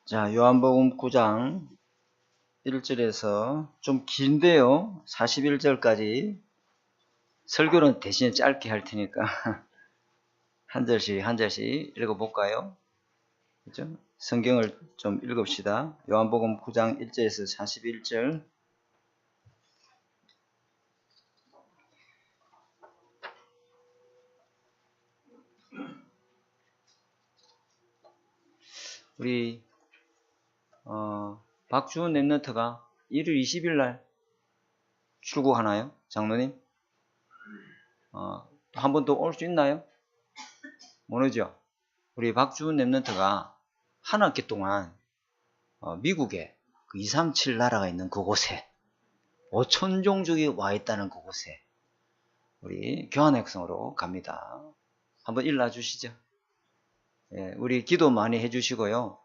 자, 요한복음 9장 1절에서 좀 긴데요. 41절까지 설교는 대신 짧게 할 테니까 한 절씩 읽어볼까요? 그죠? 성경을 좀 읽읍시다. 요한복음 9장 1절에서 41절. 우리 박주은 랩런트가 1월 20일 날 출국하나요? 장로님? 한 번 더 올 수 있나요? 모르죠? 우리 박주은 랩런트가 한 학기 동안 미국에 그 237 나라가 있는 그곳에 5천 종족이 와 있다는 그곳에 우리 교환학생으로 갑니다. 한번 일러 주시죠. 예, 우리 기도 많이 해주시고요.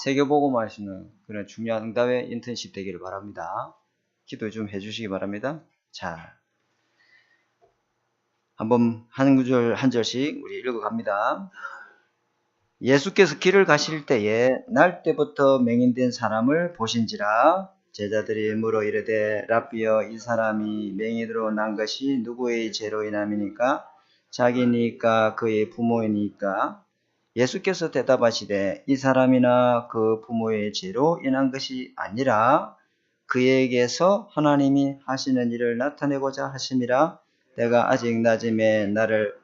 세계보고만 하시는 그런 중요한 응답의 인턴십 되기를 바랍니다. 기도 좀 해주시기 바랍니다. 자, 한번 한 구절 한 절씩 우리 읽어갑니다. 예수께서 길을 가실 때에 날 때부터 맹인된 사람을 보신지라. 제자들이 물어 이르되 랍비여, 이 사람이 맹인으로 난 것이 누구의 죄로 인함이니까? 자기니까 그의 부모이니까? 예수께서 대답하시되 이 사람이나 그 부모의 죄로 인한 것이 아니라 그에게서 하나님이 하시는 일을 나타내고자 하심이라. 내가 아직 낮음에 나를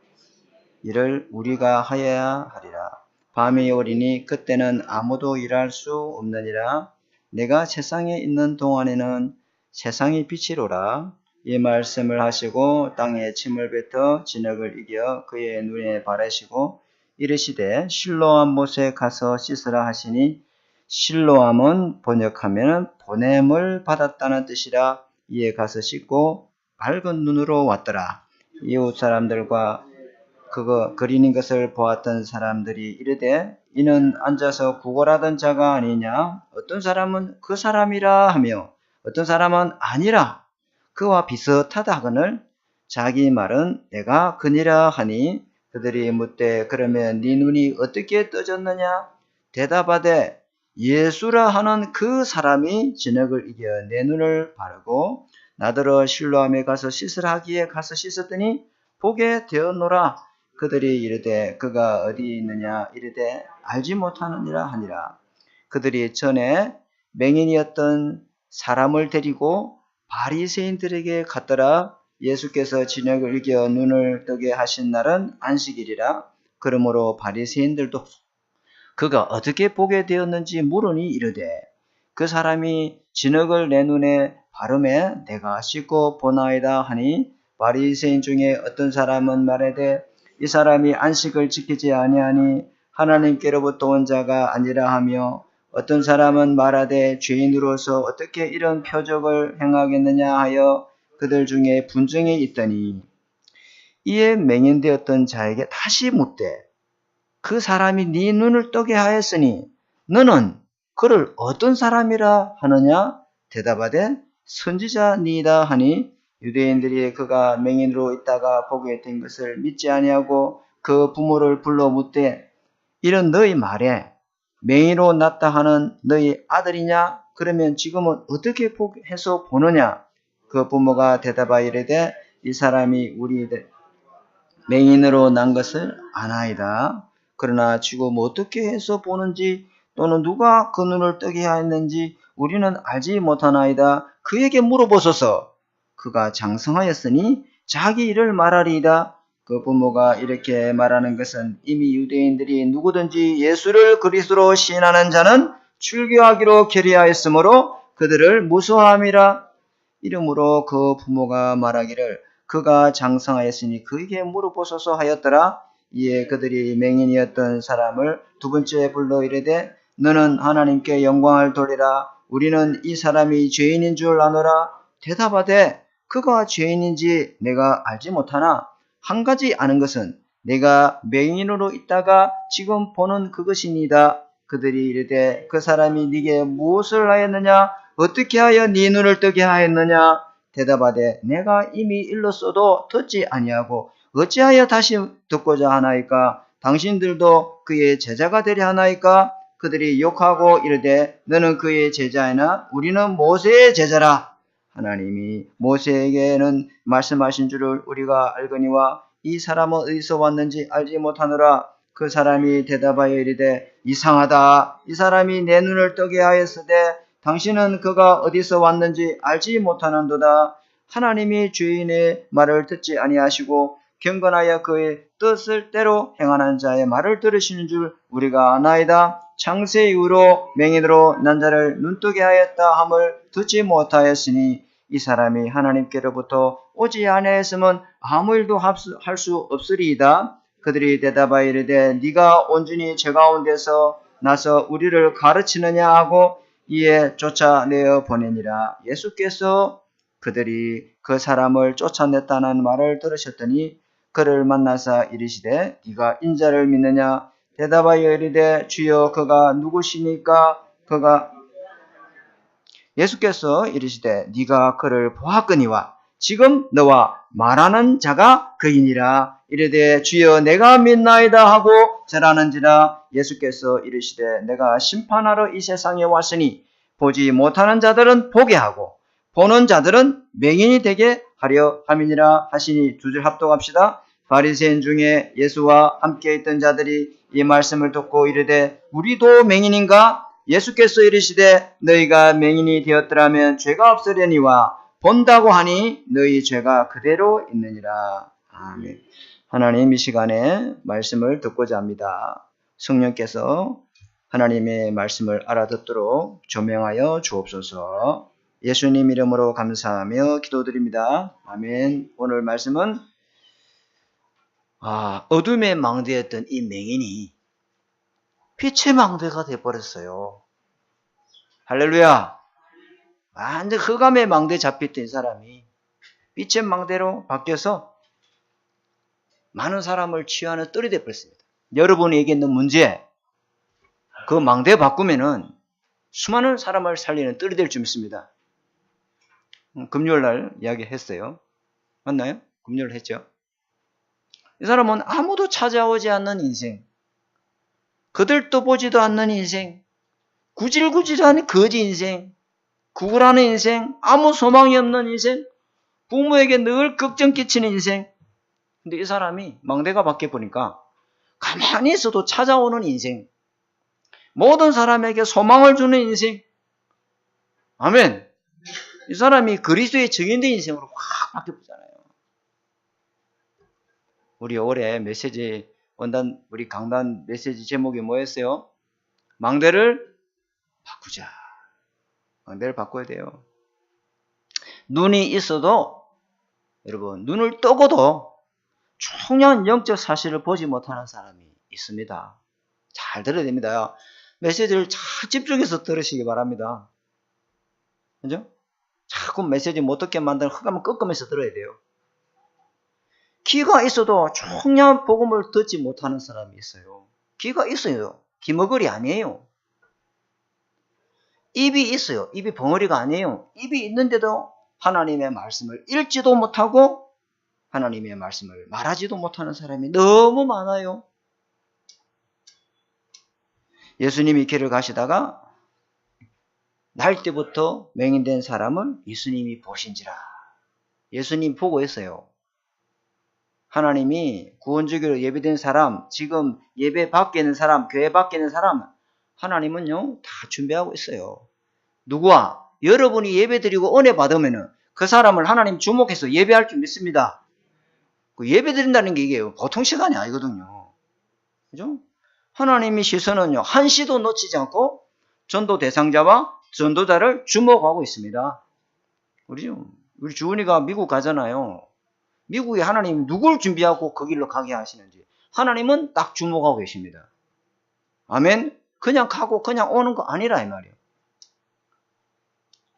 일을 우리가 하여야 하리라. 밤이 오리니 그때는 아무도 일할 수 없느니라. 내가 세상에 있는 동안에는 세상이 빛이로라. 이 말씀을 하시고 땅에 침을 뱉어 진흙을 이겨 그의 눈에 바르시고 이르시되 실로암 못에 가서 씻으라 하시니, 실로암은 번역하면 보냄을 받았다는 뜻이라. 이에 가서 씻고 밝은 눈으로 왔더라. 이웃 사람들과 그거 그리는 것을 보았던 사람들이 이르되 이는 앉아서 구걸하던 자가 아니냐? 어떤 사람은 그 사람이라 하며 어떤 사람은 아니라 그와 비슷하다 하거늘 자기 말은 내가 그니라 하니, 그들이 묻되 그러면 네 눈이 어떻게 떠졌느냐? 대답하되 예수라 하는 그 사람이 진흙을 이겨 내 눈을 바르고 나더러 실로암에 가서 씻으라 하기에 가서 씻었더니 보게 되었노라. 그들이 이르되 그가 어디 있느냐? 이르되 알지 못하느니라 하니라. 그들이 전에 맹인이었던 사람을 데리고 바리새인들에게 갔더라. 예수께서 진흙을 이겨 눈을 뜨게 하신 날은 안식일이라. 그러므로 바리새인들도 그가 어떻게 보게 되었는지 물으니 이르되 그 사람이 진흙을 내 눈에 바르매 내가 씻고 보나이다 하니, 바리새인 중에 어떤 사람은 말하되 이 사람이 안식을 지키지 아니하니 하나님께로부터 온 자가 아니라 하며, 어떤 사람은 말하되 죄인으로서 어떻게 이런 표적을 행하겠느냐 하여 그들 중에 분쟁이 있더니, 이에 맹인되었던 자에게 다시 묻되 그 사람이 네 눈을 뜨게 하였으니 너는 그를 어떤 사람이라 하느냐? 대답하되 선지자니이다 하니, 유대인들이 그가 맹인으로 있다가 보게 된 것을 믿지 아니하고 그 부모를 불러 묻되 이런 너희 말에 맹인으로 났다 하는 너희 아들이냐? 그러면 지금은 어떻게 해서 보느냐? 그 부모가 대답하여 이르되 이 사람이 우리 맹인으로 난 것을 아나이다. 그러나 지금 어떻게 해서 보는지 또는 누가 그 눈을 뜨게 하였는지 우리는 알지 못하나이다. 그에게 물어보소서. 그가 장성하였으니 자기 일을 말하리이다. 그 부모가 이렇게 말하는 것은 이미 유대인들이 누구든지 예수를 그리스도로 시인하는 자는 출교하기로 결의하였으므로 그들을 무서워함이라. 이러므로 그 부모가 말하기를 그가 장성하였으니 그에게 물어보소서 하였더라. 이에 그들이 맹인이었던 사람을 두 번째 불러 이르되 너는 하나님께 영광을 돌리라. 우리는 이 사람이 죄인인 줄 아노라. 대답하되 그가 죄인인지 내가 알지 못하나 한 가지 아는 것은 내가 맹인으로 있다가 지금 보는 그것이니이다. 그들이 이르되 그 사람이 네게 무엇을 하였느냐? 어떻게 하여 네 눈을 뜨게 하였느냐? 대답하되 내가 이미 일렀어도 듣지 아니하고 어찌하여 다시 듣고자 하나이까? 당신들도 그의 제자가 되려 하나이까? 그들이 욕하고 이르되 너는 그의 제자이나 우리는 모세의 제자라. 하나님이 모세에게는 말씀하신 줄을 우리가 알거니와 이 사람은 어디서 왔는지 알지 못하노라. 그 사람이 대답하여 이르되 이상하다. 이 사람이 내 눈을 뜨게 하였으되 당신은 그가 어디서 왔는지 알지 못하는도다. 하나님이 주인의 말을 듣지 아니하시고 경건하여 그의 뜻을 때로 행하는 자의 말을 들으시는 줄 우리가 아나이다. 창세 이후로 맹인으로 난 자를 눈뜨게 하였다 함을 듣지 못하였으니 이 사람이 하나님께로부터 오지 아니하였으면 아무 일도 할 수 없으리이다. 그들이 대답하여 이르되 네가 온전히 제 가운데서 나서 우리를 가르치느냐 하고 이에 쫓아내어 보내니라. 예수께서 그들이 그 사람을 쫓아냈다는 말을 들으셨더니 그를 만나사 이르시되 네가 인자를 믿느냐? 대답하여 이르되 주여 그가 누구시니까? 예수께서 이르시되 네가 그를 보았거니와 지금 너와 말하는 자가 그이니라. 이르되 주여 내가 믿나이다 하고 절하는지라. 예수께서 이르시되 내가 심판하러 이 세상에 왔으니 보지 못하는 자들은 보게 하고 보는 자들은 맹인이 되게 하려 함이니라 하시니. 두 줄 합독합시다. 바리새인 중에 예수와 함께 있던 자들이 이 말씀을 듣고 이르되 우리도 맹인인가? 예수께서 이르시되 너희가 맹인이 되었더라면 죄가 없으려니와 본다고 하니 너희 죄가 그대로 있느니라. 아멘. 하나님 이 시간에 말씀을 듣고자 합니다. 성령께서 하나님의 말씀을 알아듣도록 조명하여 주옵소서. 예수님 이름으로 감사하며 기도드립니다. 아멘. 오늘 말씀은 어둠의 망대였던 이 맹인이 빛의 망대가 되어버렸어요. 할렐루야. 완전 흑암의 망대에 잡혔던 사람이 빛의 망대로 바뀌어서 많은 사람을 치유하는 뜰이 되어버렸습니다. 여러분에게 있는 문제, 그 망대 바꾸면은 수많은 사람을 살리는 뜰이 될 줄 믿습니다. 금요일날 이야기했어요. 맞나요? 금요일 했죠. 이 사람은 아무도 찾아오지 않는 인생, 그들도 보지도 않는 인생, 구질구질한 거지 인생, 구굴하는 인생, 아무 소망이 없는 인생, 부모에게 늘 걱정 끼치는 인생. 근데 이 사람이 망대가 바뀌어보니까 가만히 있어도 찾아오는 인생, 모든 사람에게 소망을 주는 인생. 아멘. 이 사람이 그리스도의 증인된 인생으로 확 바뀌어보잖아요. 우리 올해 메시지 원단 우리 강단 메시지 제목이 뭐였어요? 망대를 바꾸자. 망대를 바꿔야 돼요. 눈이 있어도 여러분 눈을 뜨고도 중요한 영적 사실을 보지 못하는 사람이 있습니다. 잘 들어야 됩니다. 메시지를 잘 집중해서 들으시기 바랍니다. 그죠? 자꾸 메시지 못 듣게 만드는 흑암을 꺾으면서 들어야 돼요. 귀가 있어도 중요한 복음을 듣지 못하는 사람이 있어요. 귀가 있어요. 귀머거리 아니에요. 입이 있어요. 입이 벙어리가 아니에요. 입이 있는데도 하나님의 말씀을 읽지도 못하고 하나님의 말씀을 말하지도 못하는 사람이 너무 많아요. 예수님이 길을 가시다가 날 때부터 맹인된 사람을 예수님이 보신지라. 예수님 보고 있어요. 하나님이 구원주기로 예비된 사람, 지금 예배 밖에 있는 사람, 교회 밖에 있는 사람, 하나님은요 다 준비하고 있어요. 누구와? 여러분이 예배 드리고 은혜 받으면은 그 사람을 하나님 주목해서 예배할 줄 믿습니다. 그 예배 드린다는 게 이게 보통 시간이 아니거든요. 그죠? 하나님의 시선은요 한시도 놓치지 않고 전도 대상자와 전도자를 주목하고 있습니다. 우리 주은이가 미국 가잖아요. 미국에 하나님이 누굴 준비하고 그 길로 가게 하시는지 하나님은 딱 주목하고 계십니다. 아멘. 그냥 가고 그냥 오는 거 아니라 이 말이에요.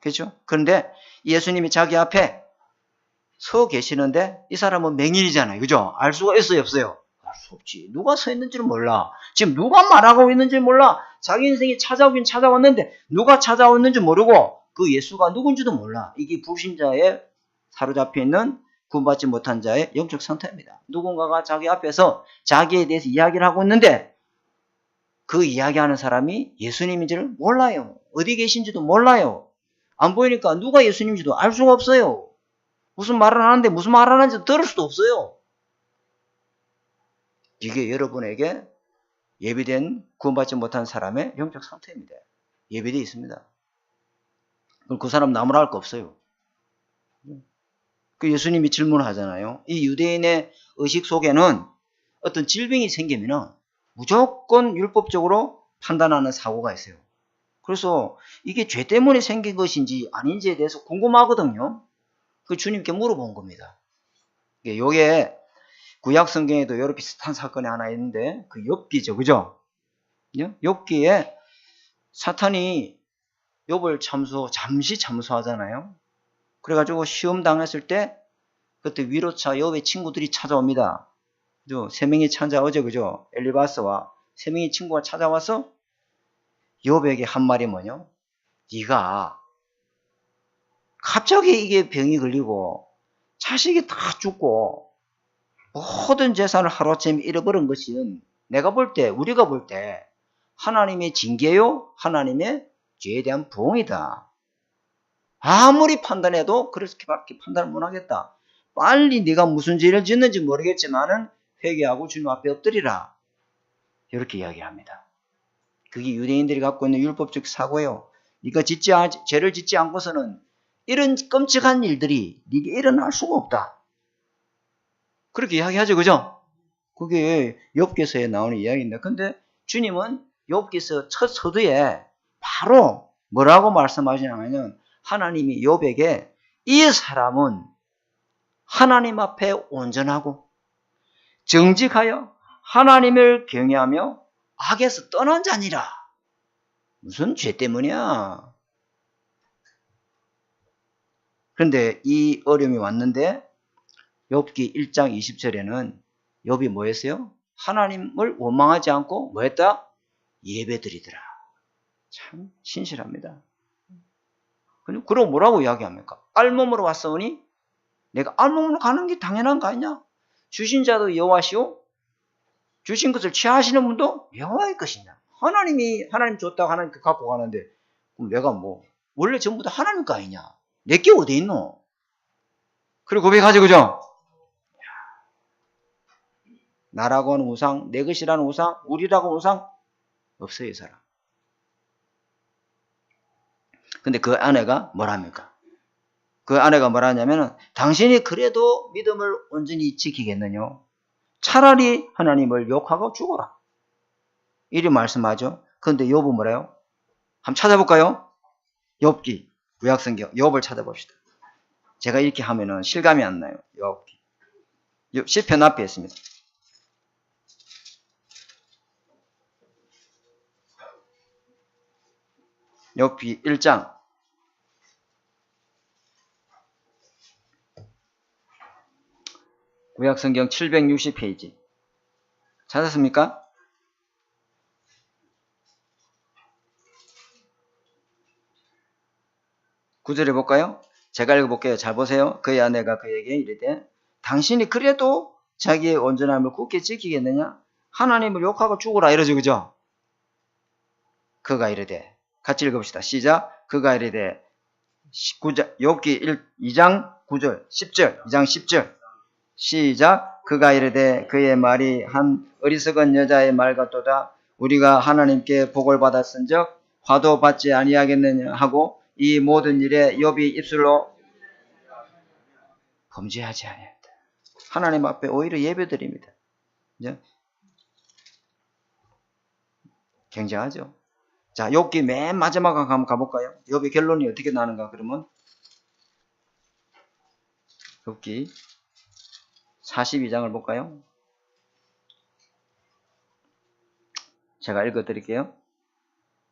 그렇죠? 그런데 예수님이 자기 앞에 서 계시는데 이 사람은 맹인이잖아요. 그죠? 알 수가 있어요, 없어요? 알 수 없지. 누가 서 있는지를 몰라. 지금 누가 말하고 있는지 몰라. 자기 인생이 찾아오긴 찾아왔는데 누가 찾아왔는지 모르고 그 예수가 누군지도 몰라. 이게 불신자에 사로잡혀 있는 구원받지 못한 자의 영적 상태입니다. 누군가가 자기 앞에서 자기에 대해서 이야기를 하고 있는데 그 이야기하는 사람이 예수님인지를 몰라요. 어디 계신지도 몰라요. 안 보이니까 누가 예수님인지도 알 수가 없어요. 무슨 말을 하는데 무슨 말을 하는지 들을 수도 없어요. 이게 여러분에게 예비된 구원받지 못한 사람의 영적 상태입니다. 예비되어 있습니다. 그 사람 나무라 할 거 없어요. 그 예수님이 질문하잖아요. 이 유대인의 의식 속에는 어떤 질병이 생기면 무조건 율법적으로 판단하는 사고가 있어요. 그래서 이게 죄 때문에 생긴 것인지 아닌지에 대해서 궁금하거든요. 그 주님께 물어본 겁니다. 요게 구약 성경에도 이런 비슷한 사건이 하나 있는데 그 욥기죠. 그죠? 욥기에 사탄이 욥을 잠시 참소하잖아요. 그래가지고 시험 당했을 때 그때 위로차 욥의 친구들이 찾아옵니다. 그죠? 세 명이 찾아오죠. 그죠? 엘리바스와 세 명의 친구가 찾아와서 욥에게 한 말이 뭐냐? 네가 갑자기 이게 병이 걸리고 자식이 다 죽고 모든 재산을 하루아침에 잃어버린 것은 내가 볼 때, 우리가 볼 때 하나님의 징계요, 하나님의 죄에 대한 보응이다. 아무리 판단해도 그렇게밖에 판단을 못하겠다. 빨리 네가 무슨 죄를 짓는지 모르겠지만은 회개하고 주님 앞에 엎드리라. 이렇게 이야기합니다. 그게 유대인들이 갖고 있는 율법적 사고예요. 네가 죄를 짓지 않고서는 이런 끔찍한 일들이 네게 일어날 수가 없다. 그렇게 이야기하죠. 그죠? 그게 욥기서에 나오는 이야기인데 근데 주님은 욥기서 첫 서두에 바로 뭐라고 말씀하시냐면 하나님이 욥에게 이 사람은 하나님 앞에 온전하고 정직하여 하나님을 경외하며 악에서 떠난 자니라. 무슨 죄 때문이야? 그런데 이 어려움이 왔는데 욥기 1장 20절에는 욥이 뭐 했어요? 하나님을 원망하지 않고 뭐 했다? 예배드리더라. 참 신실합니다. 그럼 뭐라고 이야기합니까? 알몸으로 왔사오니 내가 알몸으로 가는 게 당연한 거 아니냐? 주신 자도 여호와시오 주신 것을 취하시는 분도 여호와의 것이냐? 하나님 줬다고 하나님 갖고 가는데 그럼 내가 뭐 원래 전부 다 하나님 거 아니냐? 내게 어디 있노? 그리고 고백하죠. 그죠? 나라고 하는 우상, 내 것이라는 우상, 우리라고 하는 우상 없어요. 이 사람. 근데 그 아내가 뭐랍니까? 그 아내가 뭐라냐면은 당신이 그래도 믿음을 온전히 지키겠느냐? 차라리 하나님을 욕하고 죽어라. 이리 말씀하죠. 그런데 욥은 뭐래요? 한번 찾아볼까요? 욥기, 구약성경, 욥을 찾아봅시다. 제가 이렇게 하면은 실감이 안 나요. 욥기. 시편 앞에 있습니다. 욥기 1장. 구약성경 760페이지. 찾았습니까? 구절해 볼까요? 제가 읽어볼게요. 잘 보세요. 그의 아내가 그에게 이르되 당신이 그래도 자기의 온전함을 굳게 지키겠느냐? 하나님을 욕하고 죽으라 이러죠. 그죠? 그가 이르되 같이 읽어봅시다. 시작. 그가 이르되 19장, 욥기 2장 9절 10절 2장 10절 시작. 그가 이르되 그의 말이 한 어리석은 여자의 말 같도다. 우리가 하나님께 복을 받았은즉 화도 받지 아니하겠느냐 하고 이 모든 일에 욥이 입술로 범죄하지 아니하였다. 하나님 앞에 오히려 예배드립니다. 굉장하죠. 자, 욥기 맨 마지막 한번 가볼까요? 욥의 결론이 어떻게 나는가 그러면 욥기 42장을 볼까요? 제가 읽어드릴게요.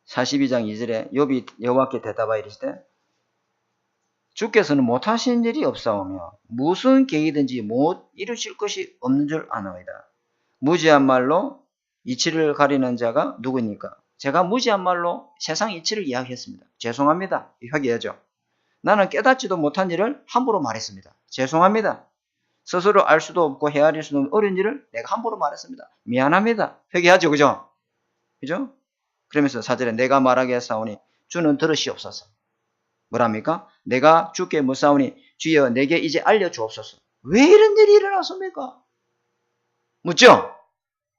42장 2절에 욥이 여호와께 대답하여 이르시되 주께서는 못하신 일이 없사오며 무슨 계획이든지 못 이루실 것이 없는 줄 아나이다. 무지한 말로 이치를 가리는 자가 누구입니까? 제가 무지한 말로 세상 이치를 이야기했습니다. 죄송합니다. 회개하죠. 나는 깨닫지도 못한 일을 함부로 말했습니다. 죄송합니다. 스스로 알 수도 없고 헤아릴 수도 없는 어려운 일을 내가 함부로 말했습니다. 미안합니다. 회개하죠. 그죠? 그죠? 그러면서 4절에 내가 말하게 하사오니 주는 들으시옵소서. 뭐랍니까? 내가 주께 묻사오니 주여 내게 이제 알려주옵소서. 왜 이런 일이 일어났습니까? 묻죠?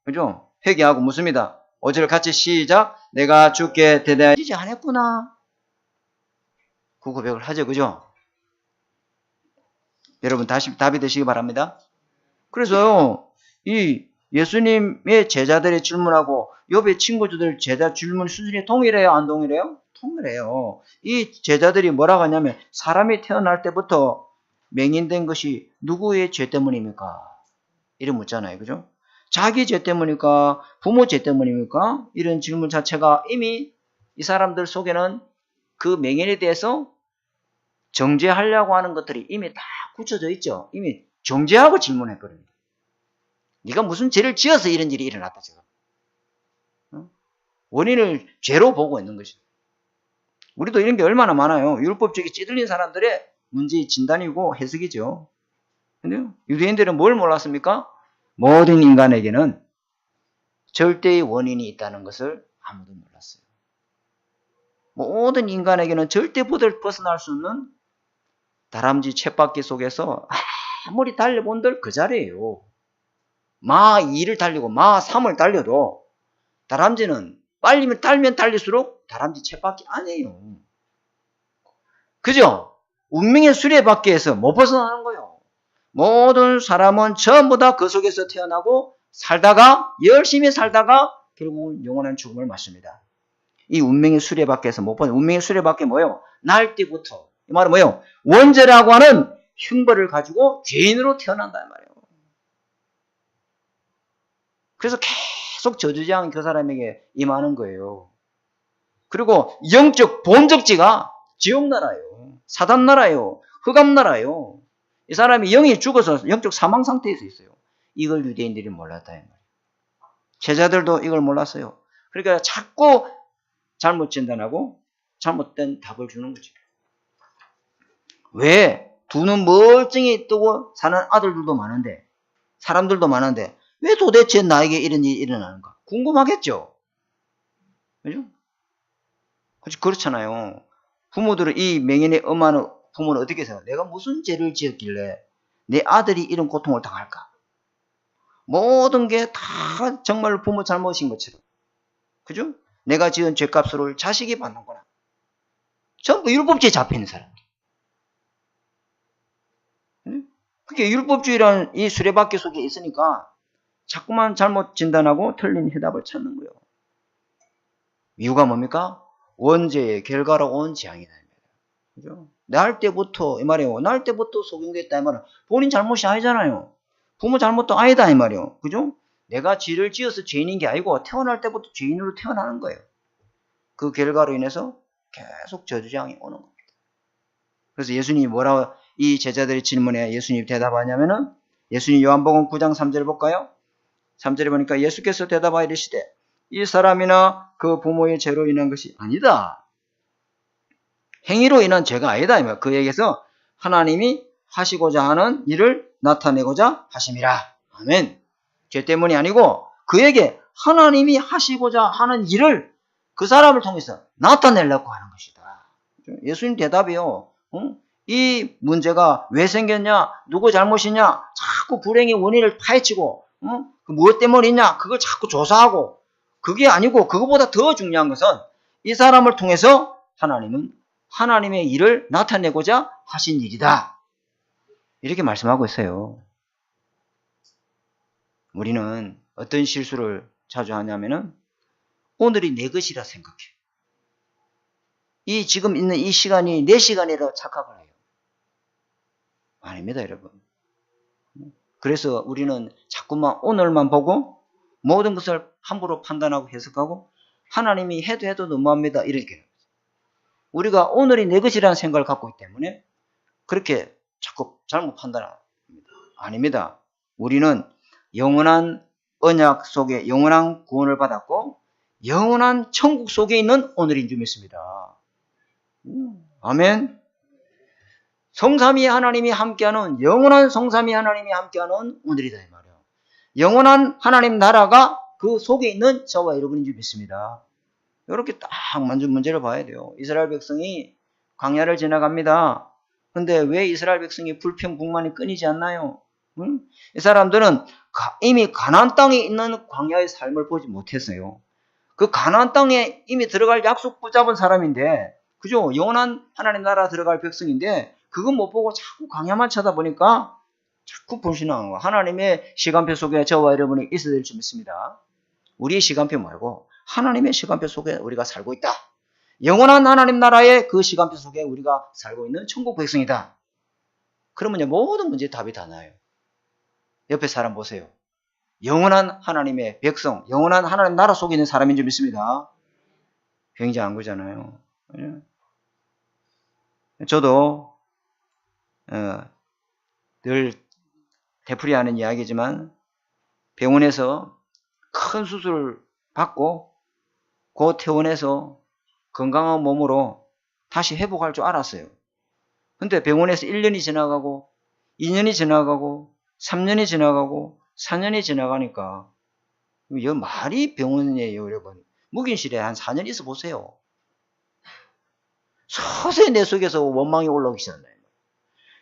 그죠? 회개하고 묻습니다. 5절 같이 시작. 내가 주께 대답하지 않았구나. 그 고백을 하죠. 그죠? 여러분 다시 답이 되시기 바랍니다. 그래서 이 예수님의 제자들의 질문하고 옆에 친구들 제자 질문 수준이 동일해요? 안 동일해요? 통일해요. 이 제자들이 뭐라고 하냐면 사람이 태어날 때부터 맹인된 것이 누구의 죄 때문입니까? 이런 묻잖아요. 그죠? 자기 죄 때문입니까? 부모 죄 때문입니까? 이런 질문 자체가 이미 이 사람들 속에는 그 맹인에 대해서 정죄하려고 하는 것들이 이미 다 굳혀져 있죠. 이미 정죄하고 질문해버립니다. 네가 무슨 죄를 지어서 이런 일이 일어났다 지금. 원인을 죄로 보고 있는 것이죠. 우리도 이런 게 얼마나 많아요. 율법적이 찌들린 사람들의 문제의 진단이고 해석이죠. 근데 유대인들은 뭘 몰랐습니까? 모든 인간에게는 절대의 원인이 있다는 것을 아무도 몰랐어요. 모든 인간에게는 절대 벗어날 수 없는 다람쥐 쳇바퀴 속에서 아무리 달려본들 그 자리예요. 마 2를 달리고 마 3을 달려도 다람쥐는 빨리면 달면 달릴수록 다람쥐 쳇바퀴 아니에요. 그죠? 운명의 수레바퀴에서 못 벗어나는 거예요. 모든 사람은 전부 다 그 속에서 태어나고 살다가 열심히 살다가 결국은 영원한 죽음을 맞습니다. 이 운명의 수레바퀴에서 못 벗어나. 운명의 수레바퀴 뭐예요? 날 때부터 이 말은 뭐예요? 원죄라고 하는 흉벌을 가지고 죄인으로 태어난다 이 말이에요. 그래서 계속 저주장이 그 사람에게 임하는 거예요. 그리고 영적 본적지가 지옥나라예요. 사단나라예요. 흑암나라예요. 이 사람이 영이 죽어서 영적 사망 상태에서 있어요. 이걸 유대인들이 몰랐다 이 말이에요. 제자들도 이걸 몰랐어요. 그러니까 자꾸 잘못 진단하고 잘못된 답을 주는 거죠. 왜? 두 눈 멀쩡히 뜨고 사는 아들들도 많은데 사람들도 많은데 왜 도대체 나에게 이런 일이 일어나는가? 궁금하겠죠? 그죠? 그렇잖아요. 부모들은 이 맹인의 엄마는 부모는 어떻게 해서 내가 무슨 죄를 지었길래 내 아들이 이런 고통을 당할까? 모든 게 다 정말 부모 잘못인 것처럼. 그죠? 내가 지은 죄값을 자식이 받는구나. 전부 율법주의에 잡혀있는 사람들. 그게 율법주의라는 이 수레바퀴 속에 있으니까 자꾸만 잘못 진단하고 틀린 해답을 찾는 거예요. 이유가 뭡니까? 원죄의 결과로 온 재앙이다. 그죠? 날 때부터, 이 말이에요. 날 때부터 속용됐다, 이 말은 본인 잘못이 아니잖아요. 부모 잘못도 아니다, 이 말이에요. 그죠? 내가 죄를 지어서 죄인인 게 아니고 태어날 때부터 죄인으로 태어나는 거예요. 그 결과로 인해서 계속 저주장이 오는 겁니다. 그래서 예수님이 뭐라고 이 제자들의 질문에 예수님이 대답하냐면은 예수님 요한복음 9장 3절 볼까요? 3절에 보니까 예수께서 대답하여 이르시되 이 사람이나 그 부모의 죄로 인한 것이 아니다. 행위로 인한 죄가 아니다. 그에게서 하나님이 하시고자 하는 일을 나타내고자 하심이라. 아멘. 죄 때문이 아니고 그에게 하나님이 하시고자 하는 일을 그 사람을 통해서 나타내려고 하는 것이다. 예수님 대답이요. 이 문제가 왜 생겼냐? 누구 잘못이냐? 자꾸 불행의 원인을 파헤치고 무엇 때문이냐? 그걸 자꾸 조사하고 그게 아니고 그거보다 더 중요한 것은 이 사람을 통해서 하나님은 하나님의 일을 나타내고자 하신 일이다. 이렇게 말씀하고 있어요. 우리는 어떤 실수를 자주 하냐면은 오늘이 내 것이라 생각해. 이 지금 있는 이 시간이 내 시간이라 착각을 해요. 아닙니다, 여러분. 그래서 우리는 자꾸만 오늘만 보고 모든 것을 함부로 판단하고 해석하고 하나님이 해도 너무합니다. 이렇게. 우리가 오늘이 내 것이라는 생각을 갖고 있기 때문에 그렇게 자꾸 잘못 판단합니다. 아닙니다. 우리는 영원한 언약 속에 영원한 구원을 받았고 영원한 천국 속에 있는 오늘인 줄 믿습니다. 아멘. 성삼위 하나님이 함께하는, 영원한 성삼위 하나님이 함께하는 오늘이다 이 말이에요. 영원한 하나님 나라가 그 속에 있는 저와 여러분인 줄 믿습니다. 이렇게 딱 문제를 봐야 돼요. 이스라엘 백성이 광야를 지나갑니다. 근데 왜 이스라엘 백성이 불평불만이 끊이지 않나요? 응? 이 사람들은 이미 가나안 땅에 있는 광야의 삶을 보지 못했어요. 그 가나안 땅에 이미 들어갈 약속 붙잡은 사람인데, 그죠? 영원한 하나님 나라 들어갈 백성인데 그건 못 보고 자꾸 광야만 쳐다보니까 자꾸 불신하는 거. 하나님의 시간표 속에 저와 여러분이 있어야 될 줄 믿습니다. 우리의 시간표 말고 하나님의 시간표 속에 우리가 살고 있다. 영원한 하나님 나라의 그 시간표 속에 우리가 살고 있는 천국 백성이다. 그러면 모든 문제의 답이 다 나요. 옆에 사람 보세요. 영원한 하나님의 백성, 영원한 하나님 나라 속에 있는 사람인 줄 믿습니다. 굉장한 거잖아요. 저도 늘 되풀이하는 이야기지만 병원에서 큰 수술을 받고 곧 퇴원해서 건강한 몸으로 다시 회복할 줄 알았어요. 근데 병원에서 1년이 지나가고 2년이 지나가고 3년이 지나가고 4년이 지나가니까 이거 말이 병원이에요, 여러분. 묵인실에 한 4년 있어 보세요. 서서히 내 속에서 원망이 올라오기 시작해요.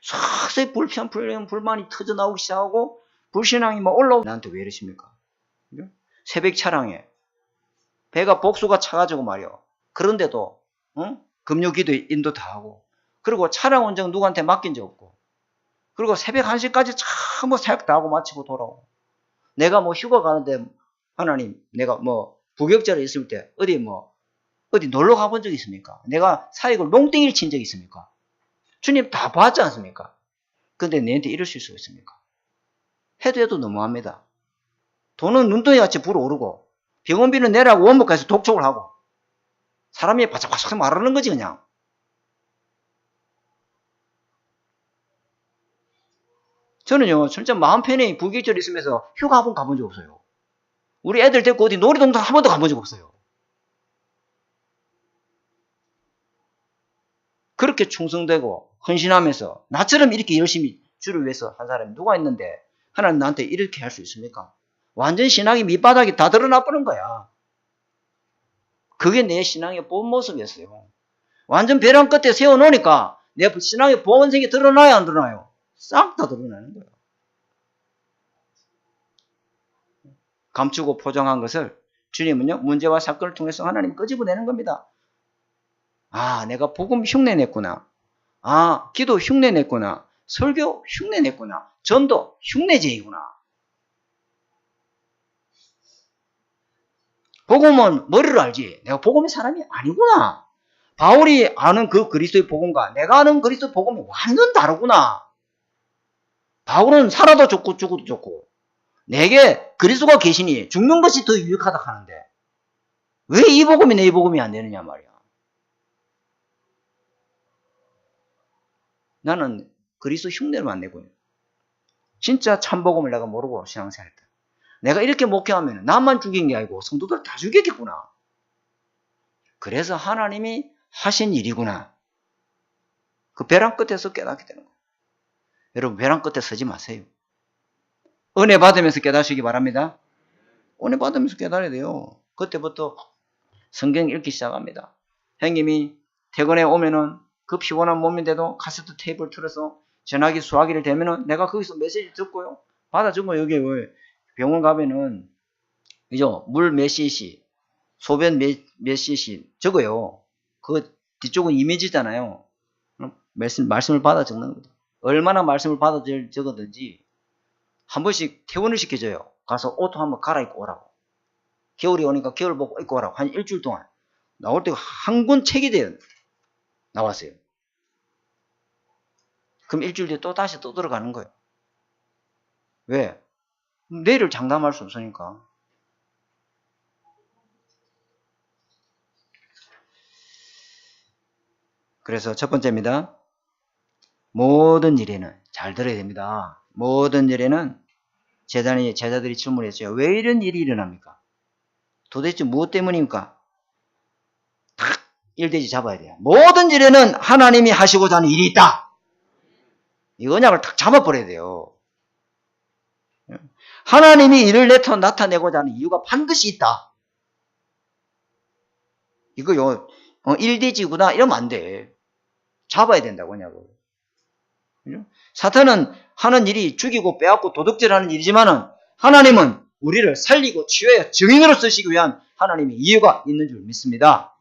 서서히 불만이 터져 나오기 시작하고 불신앙이 막 올라오고. 나한테 왜 이러십니까? 새벽 차량에 배가 복수가 차가지고 말이요. 그런데도 금요기도 인도 다 하고, 그리고 차량 운전 누구한테 맡긴 적 없고, 그리고 새벽 1시까지 참 사역 다 하고 마치고 돌아오고. 내가 휴가 가는데 하나님, 내가 부격절에 있을 때 어디 놀러 가본 적 있습니까? 내가 사역을 농땡이를 친 적 있습니까? 주님 다 봤지 않습니까? 근데 내한테 이러실 수 있습니까? 해도 너무합니다. 돈은 눈덩이같이 불어오르고 병원비는 내라고 원목까지 독촉을 하고 사람이 바짝바짝 말하는 거지 그냥. 저는요 진짜 마음 편히 부계절 있으면서 휴가 한 번 가본 적 없어요. 우리 애들 데리고 어디 놀이동산 한 번도 가본 적 없어요. 그렇게 충성되고 헌신하면서 나처럼 이렇게 열심히 주를 위해서 한 사람이 누가 있는데 하나님 나한테 이렇게 할 수 있습니까? 완전 신앙이 밑바닥이 다 드러나 버린 거야. 그게 내 신앙의 본 모습이었어요. 완전 벼랑 끝에 세워놓으니까 내 신앙의 본색이 드러나야 안 드러나요? 싹 다 드러나는 거예요. 감추고 포장한 것을 주님은요 문제와 사건을 통해서 하나님 끄집어내는 겁니다. 아, 내가 복음 흉내냈구나. 아, 기도 흉내냈구나. 설교 흉내냈구나. 전도 흉내쟁이구나. 복음은 머리를 알지. 내가 복음의 사람이 아니구나. 바울이 아는 그 그리스도의 복음과 내가 아는 그리스도의 복음이 완전 다르구나. 바울은 살아도 좋고 죽어도 좋고 내게 그리스도가 계시니 죽는 것이 더 유익하다 하는데 왜 이 복음이 내 복음이 안 되느냐 말이야. 나는 그리스도 흉내를 안 내고요. 진짜 참복음을 내가 모르고 신앙생활했다. 내가 이렇게 목회하면 나만 죽인 게 아니고 성도들 다 죽였겠구나. 그래서 하나님이 하신 일이구나. 그 벼랑 끝에서 깨닫게 되는 거예요. 여러분 벼랑 끝에 서지 마세요. 은혜 받으면서 깨닫시기 바랍니다. 은혜 받으면서 깨달아야 돼요. 그때부터 성경 읽기 시작합니다. 형님이 퇴근해 오면은 그 피곤한 몸인데도 카세트 테이프를 틀어서 전화기 수화기를 대면은 내가 거기서 메시지 듣고요. 받아주고 여기 병원 가면은 그죠? 물 몇 cc, 소변 몇 cc 적어요. 그 뒤쪽은 이미지잖아요. 말씀을 받아 적는 거죠. 얼마나 말씀을 받아 적었는지 한 번씩 퇴원을 시켜줘요. 가서 옷 한번 갈아입고 오라고. 겨울이 오니까 겨울복 입고 오라고. 한 일주일 동안. 나올 때 한 권 책이 돼요. 나왔어요. 그럼 일주일 뒤에 또 다시 또 들어가는 거예요. 왜? 내일을 장담할 수 없으니까. 그래서 첫 번째입니다. 모든 일에는 잘 들어야 됩니다. 모든 일에는 제자들이 질문했어요. 왜 이런 일이 일어납니까? 도대체 무엇 때문입니까? 탁 일대지 잡아야 돼요. 모든 일에는 하나님이 하시고자 하는 일이 있다. 이 언약을 탁 잡아버려야 돼요. 하나님이 이를 나타내고자 하는 이유가 반드시 있다. 이거요, 일대지구나 이러면 안 돼. 잡아야 된다고 언약을. 사탄은 하는 일이 죽이고 빼앗고 도둑질하는 일이지만은 하나님은 우리를 살리고 치유하여 증인으로 쓰시기 위한 하나님의 이유가 있는 줄 믿습니다.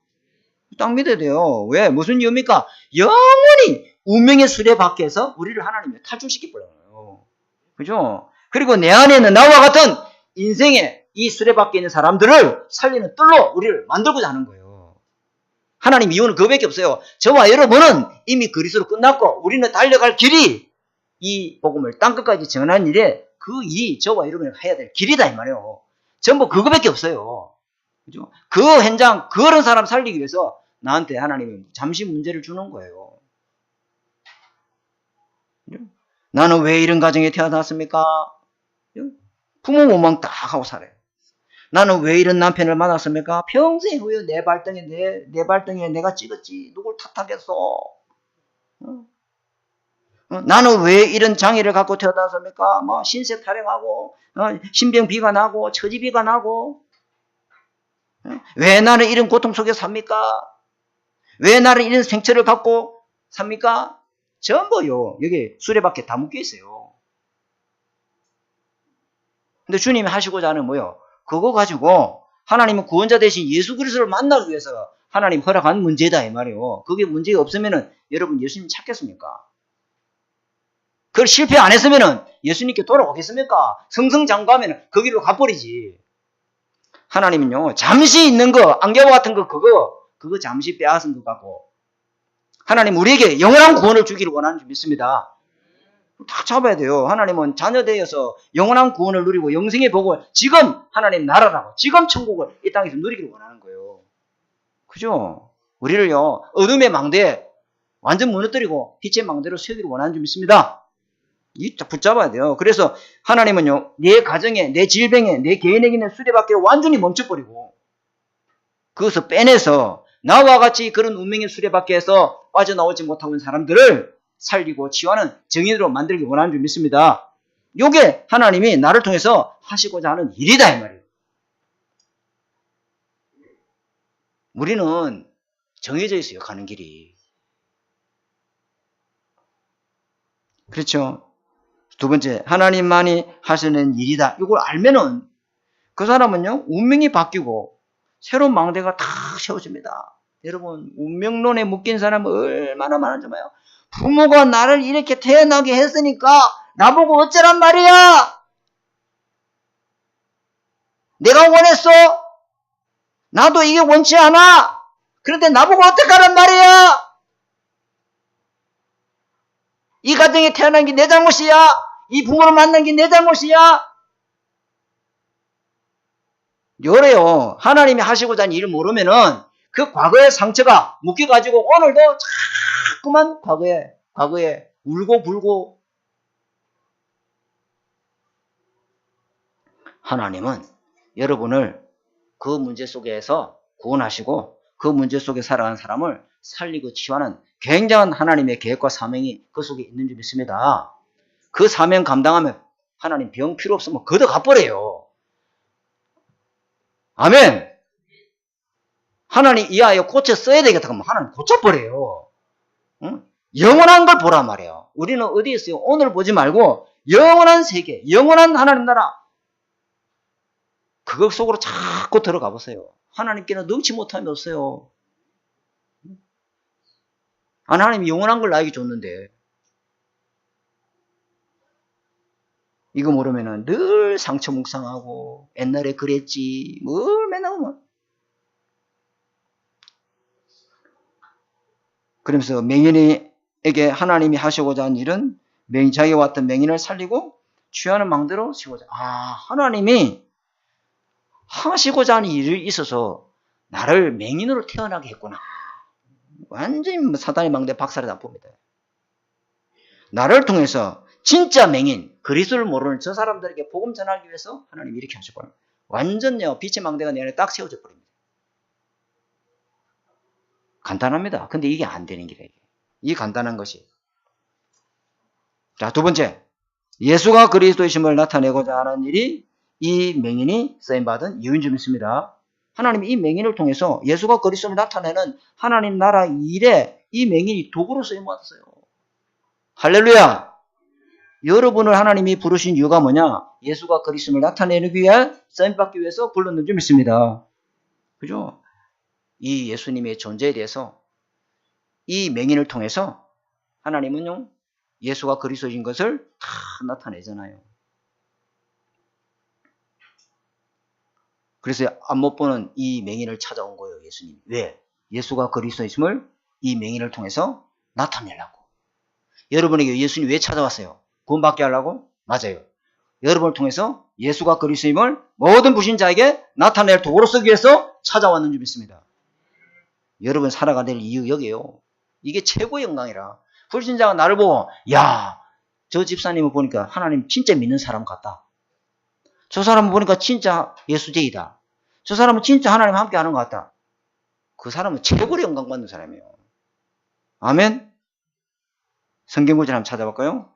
딱 믿어야 돼요. 왜? 무슨 이유입니까? 영원히 운명의 수레바퀴에서 우리를 하나님이 탈출시키려고요. 그죠? 그리고 내 안에는 나와 같은 인생의 이 수레바퀴에 있는 사람들을 살리는 뜰로 우리를 만들고자 하는 거예요. 하나님 이유는 그거밖에 없어요. 저와 여러분은 이미 그리스도로 끝났고 우리는 달려갈 길이 이 복음을 땅끝까지 전하는 일에 그 일이 저와 여러분이 해야 될 길이다 이 말이에요. 전부 그거밖에 없어요. 그죠? 그 현장 그런 사람 살리기 위해서 나한테 하나님이 잠시 문제를 주는 거예요. 그죠? 나는 왜 이런 가정에 태어났습니까? 부모 원망 딱 하고 살아요. 나는 왜 이런 남편을 만났습니까? 평생 후에 내 발등에 내가 찍었지. 누굴 탓하겠어? 나는 왜 이런 장애를 갖고 태어났습니까? 뭐 신세 타령하고 신병비가 나고 처지비가 나고 왜 나는 이런 고통 속에 삽니까? 왜 나는 이런 생처를 갖고 삽니까? 전부요. 여기 수레바퀴에 다 묶여 있어요. 근데 주님이 하시고자 하는 뭐요? 그거 가지고 하나님은 구원자 대신 예수 그리스도를 만나기 위해서 하나님 허락한 문제다 이 말이에요. 그게 문제가 없으면은 여러분 예수님 찾겠습니까? 그걸 실패 안 했으면은 예수님께 돌아오겠습니까? 승승장구하면은 거기로 가버리지. 하나님은요 잠시 있는 거 안개와 같은 거 그거 잠시 빼앗은 것 같고 하나님 우리에게 영원한 구원을 주기를 원하는 줄 믿습니다. 다 잡아야 돼요. 하나님은 자녀되어서 영원한 구원을 누리고 영생의 복을 지금 하나님 나라라고 지금 천국을 이 땅에서 누리기를 원하는 거예요. 그죠? 우리를요 어둠의 망대에 완전 무너뜨리고 빛의 망대로 세우기를 원하는 줄 믿습니다. 이 붙잡아야 돼요. 그래서 하나님은요 내 가정에 내 질병에 내 개인에게 있는 수레바퀴를 완전히 멈춰버리고 그것을 빼내서 나와 같이 그런 운명의 수레바퀴에서 빠져나오지 못하고 있는 사람들을 살리고 치유하는 증인으로 만들기 원하는 줄 믿습니다. 요게 하나님이 나를 통해서 하시고자 하는 일이다 이 말이에요. 우리는 정해져 있어요. 가는 길이. 그렇죠. 두 번째 하나님만이 하시는 일이다. 이걸 알면은 그 사람은요 운명이 바뀌고 새로운 망대가 다 세워집니다. 여러분 운명론에 묶인 사람은 얼마나 많은지 봐요. 부모가 나를 이렇게 태어나게 했으니까 나보고 어쩌란 말이야? 내가 원했어? 나도 이게 원치 않아? 그런데 나보고 어떡하란 말이야? 이 가정에 태어난 게 내 잘못이야? 이 부모를 만난 게 내 잘못이야? 요래요. 하나님이 하시고자 하는 일을 모르면은 그 과거의 상처가 묶여가지고 오늘도 자꾸만 과거에 울고 불고. 하나님은 여러분을 그 문제 속에서 구원하시고 그 문제 속에 살아가는 사람을 살리고 치유하는 굉장한 하나님의 계획과 사명이 그 속에 있는 줄 믿습니다. 그 사명 감당하면 하나님 병 필요 없으면 걷어 가버려요. 아멘. 하나님 이 아이 고쳐 써야 되겠다 하면 하나님 고쳐버려요. 응? 영원한 걸 보란 말이에요. 우리는 어디에 있어요? 오늘 보지 말고 영원한 세계, 영원한 하나님 나라 그것 속으로 자꾸 들어가 보세요. 하나님께는 능치 못함이 없어요. 하나님이 영원한 걸 나에게 줬는데 이거 모르면은 늘 상처 묵상하고 옛날에 그랬지 뭘 맨날 뭐 그러면서 맹인에게 하나님이 하시고자 하는 일은 자기가 왔던 맹인을 살리고 취하는 망대로 세우자. 하나님이 하시고자 하는 일이 있어서 나를 맹인으로 태어나게 했구나. 완전히 사단의 망대 박살이 나 봅니다. 나를 통해서 진짜 맹인, 그리스도를 모르는 저 사람들에게 복음 전하기 위해서 하나님이 이렇게 하셨구나. 완전요 빛의 망대가 내 안에 딱 세워져 버립니다. 간단합니다. 근데 이게 안 되는 길이에요. 이 간단한 것이. 자, 두 번째. 예수가 그리스도이심을 나타내고자 하는 일이 이 맹인이 쓰임받은 이유인 줄 믿습니다. 하나님이 이 맹인을 통해서 예수가 그리스도를 나타내는 하나님 나라 일에 이 맹인이 도구로 쓰임받았어요. 할렐루야! 여러분을 하나님이 부르신 이유가 뭐냐? 예수가 그리스도를 나타내기 위해 쓰임받기 위해서 불렀는 줄 믿습니다. 그죠? 이 예수님의 존재에 대해서 이 맹인을 통해서 하나님은요, 예수가 그리스도인 것을 다 나타내잖아요. 그래서 안 못 보는 이 맹인을 찾아온 거예요, 예수님. 왜? 예수가 그리스도이심을 이 맹인을 통해서 나타내려고. 여러분에게 예수님 왜 찾아왔어요? 구원받게 하려고? 맞아요. 여러분을 통해서 예수가 그리스도임을 모든 불신자에게 나타낼 도구로 쓰기 위해서 찾아왔는 줄 믿습니다. 여러분 살아가야 될 이유 여기에요. 이게 최고의 영광이라. 불신자가 나를 보고 야, 저 집사님을 보니까 하나님 진짜 믿는 사람 같다. 저 사람을 보니까 진짜 예수제이다. 저 사람은 진짜 하나님 함께 하는 것 같다. 그 사람은 최고의 영광 받는 사람이에요. 아멘. 성경 구절 한번 찾아볼까요?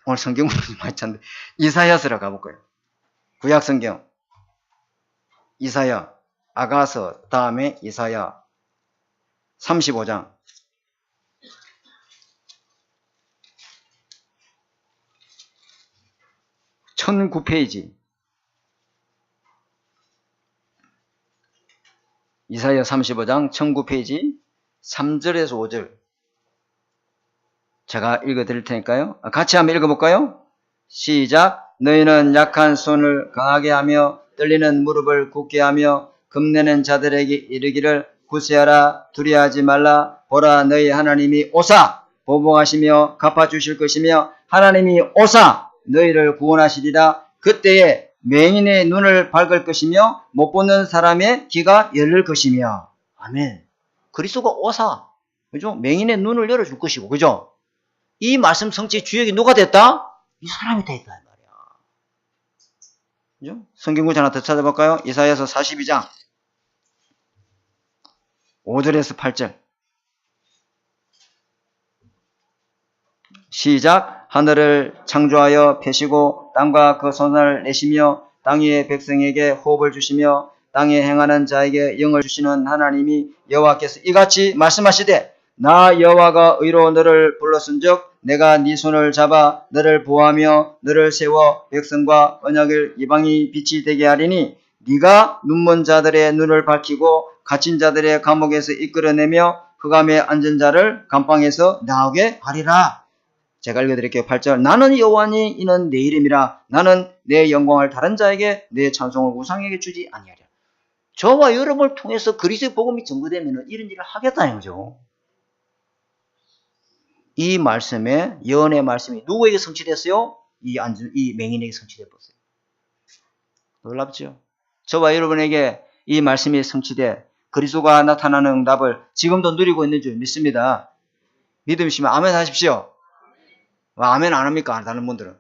오늘 성경 구절 많이 찾는데 이사야서로 가볼까요? 구약 성경 이사야, 아가서 다음에 이사야 35장 1009페이지 이사야 35장 1009페이지 3절에서 5절 제가 읽어드릴 테니까요. 같이 한번 읽어볼까요? 시작. 너희는 약한 손을 강하게 하며 떨리는 무릎을 굳게 하며 겁내는 자들에게 이르기를 구세하라 두려워하지 말라 보라 너희 하나님이 오사 보복하시며 갚아주실 것이며 하나님이 오사 너희를 구원하시리라. 그때에 맹인의 눈을 밝을 것이며 못 보는 사람의 귀가 열릴 것이며. 아멘. 그리스도가 오사, 그죠? 맹인의 눈을 열어줄 것이고, 그죠? 이 말씀 성취의 주역이 누가 됐다? 이 사람이 됐다 이 말이야. 그죠? 성경 구절 하나 더 찾아볼까요? 이사야서 42장 5절에서 8절 시작. 하늘을 창조하여 펴시고 땅과 그 손을 내시며 땅 위의 백성에게 호흡을 주시며 땅에 행하는 자에게 영을 주시는 하나님이 여호와께서 이같이 말씀하시되 나 여호와가 의로 너를 불렀은즉 내가 네 손을 잡아 너를 보호하며 너를 세워 백성과 언약을 이방이 빛이 되게 하리니 네가 눈먼 자들의 눈을 밝히고 갇힌 자들의 감옥에서 이끌어내며 흑암에 앉은 자를 감방에서 나오게 하리라. 제가 읽어드릴게요. 8절. 나는 여호와니 이는 내 이름이라. 나는 내 영광을 다른 자에게 내 찬송을 우상에게 주지 아니하리라. 저와 여러분을 통해서 그리스도의 복음이 전거되면 이런 일을 하겠다는 거죠. 이 말씀에 예언의 말씀이 누구에게 성취됐어요? 이 맹인에게 성취되었어요. 놀랍죠? 저와 여러분에게 이 말씀이 성취돼 그리스도가 나타나는 응답을 지금도 누리고 있는 줄 믿습니다. 믿으시면 아멘 하십시오. 아멘 안 합니까? 다른 분들은.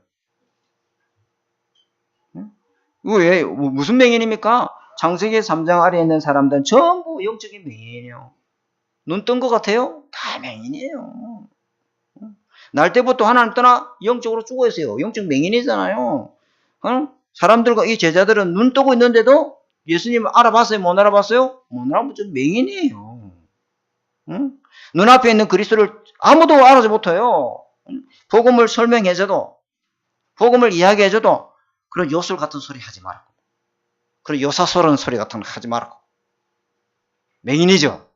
이거 왜, 무슨 맹인입니까? 창세기 3장 아래에 있는 사람들은 전부 영적인 맹인이에요. 눈 뜬 것 같아요? 다 맹인이에요. 날 때부터 하나님 떠나 영적으로 죽어 있어요. 영적 맹인이잖아요. 사람들과 이 제자들은 눈 뜨고 있는데도 예수님을 알아봤어요? 못 알아봤어요? 못 알아봤죠. 맹인이에요. 눈앞에 있는 그리스도를 아무도 알아보지 못해요. 복음을 설명해줘도, 복음을 이야기해줘도, 그런 요술 같은 소리 하지 말고, 그런 요사스러운 소리 같은 거 하지 말고. 맹인이죠.